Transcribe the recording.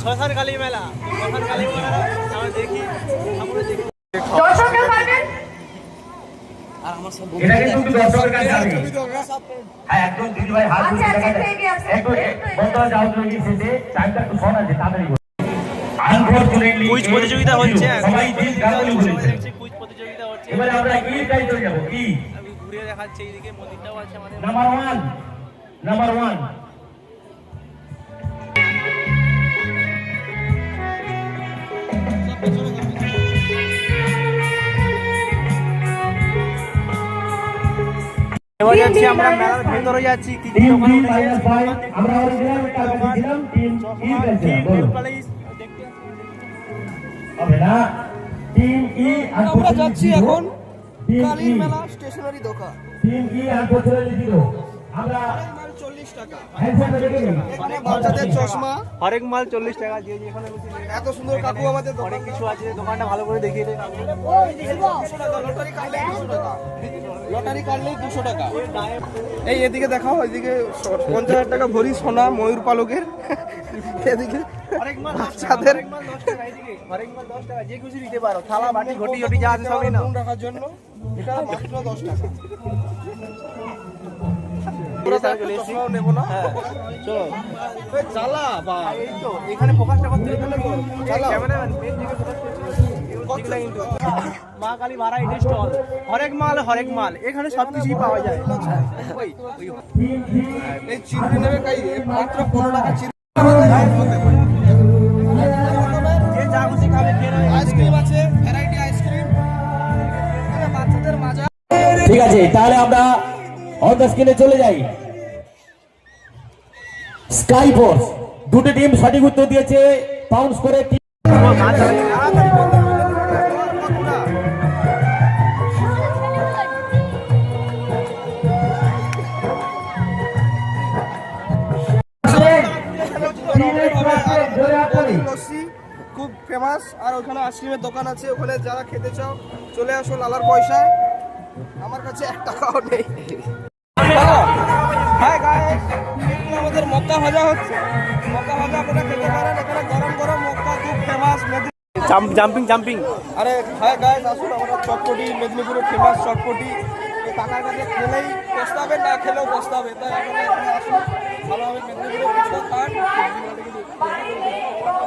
শ্মশান কালী মেলা, শ্মশান কালী মেলা আমরা দেখি, আমরা দেখি। দর্শকরা পারবেন আর আমার সব এটা কিন্তু দর্শকের কাছে আমি হ্যাঁ একদম দিদি ভাই হাত ধরে দেখা যায় একটু বন্ধুরা যাও তো এই সেটে টাইমটা একটু শর্ট আছে তাড়াতাড়ি বলো আনফরচুনেটলি কুইজ প্রতিযোগিতা হচ্ছে, সবাই দিন গালি বলেছে কুইজ প্রতিযোগিতা হচ্ছে। এবারে আমরা কি ট্রাই করে যাব কি আমি ঘুরে দেখাচ্ছি, এইদিকে মন্দিরটাও আছে আমাদের। নাম্বার 1 এবার যাচ্ছি আমরা মেলার ভেতরে যাচ্ছি, কি কি দোকান উঠেছে আমরা অরিজিনাল কাগজ দিলাম টিম ই গেছে বলো হবে না টিম ই আমরা যাচ্ছি এখন কালীর মেলা মেলা স্টেশনারি দোকান। টিম ই আনফরচুনেটলি জিরো আমরা 40 টাকা হ্যান্ডসেট দেখে নিন এখানে বাচ্চাদের চশমা, হরেক মাল 40 টাকা দিয়ে এখানে এত সুন্দর কাকু আমাদের দোকান। অনেক কিছু আছে, দোকানটা ভালো করে দেখিয়ে দেন। লটারি কাটলেই 200 টাকা, লটারি কাটলেই 200 টাকা। এই এদিকে দেখাও, ওইদিকে 50,000 টাকা ভরি সোনা ময়ূর পালকের, এদিকে হরেক মাল বাচ্চাদের হরেক মাল 10 টাকা, এদিকে হরেক মাল 10 টাকা, যে কিছু নিতে পারো, থালা বাটি ঘটি ঘটি যা আছে সবই নাও। ফোন রাখার জন্য এটা মাত্র 10 টাকা। পুরো চশমাও নেবো না। হ্যাঁ চলো এই জ্বালা বা এই তো এখানে ফোকাসটা করতে হবে, চালাও। ক্যামেরাম্যান মেন দিকে ফোকাস করতে হবে, কিন্তু মা কালী ভ্যারাইটি স্টল, হরেক মাল এখানে সবকিছুই পাওয়া যায়। ওই এই চিরুনি নেবে কাই মাত্র 15 টাকা চিরুনি। যে যা খুশি খাবে খেয়ে নেবে। আইসক্রিম আছে, ভ্যারাইটি আইসক্রিম, এখানে বাচ্চাদের মাজা। ঠিক আছে তাহলে আমরা অন দ্য স্ক্রিনে চলে যাই স্কাই ফোর্স দুটো টিম সঠিক উত্তর দিয়েছে পাউন্স করে লস্যি খুব ফেমাস, আর ওখানে আইসক্রিমের দোকান আছে, ওখানে যারা খেতে চাও চলে আসো লালার পয়সায়। আমার কাছে 1 টাকাও নেই। হাই গাইস, আমাদের মক্কা ভাজা হচ্ছে, মক্কা ভাজা আপনারা খেতে পারেন, এখানে গরম গরম মক্কা খুব ফেমাস। জাম্পিং আরে হাই গাইস, আসুন আমরা চটপটি, মেদিনীপুরের ফেমাস চটপটি এই কাকার কাছে খেলেই পস্তাবে, না খেলেও পস্তাবে, তাই আপনারা এখানে আসুন, ভালোভাবে মেদিনীপুরের ফুচকা খান।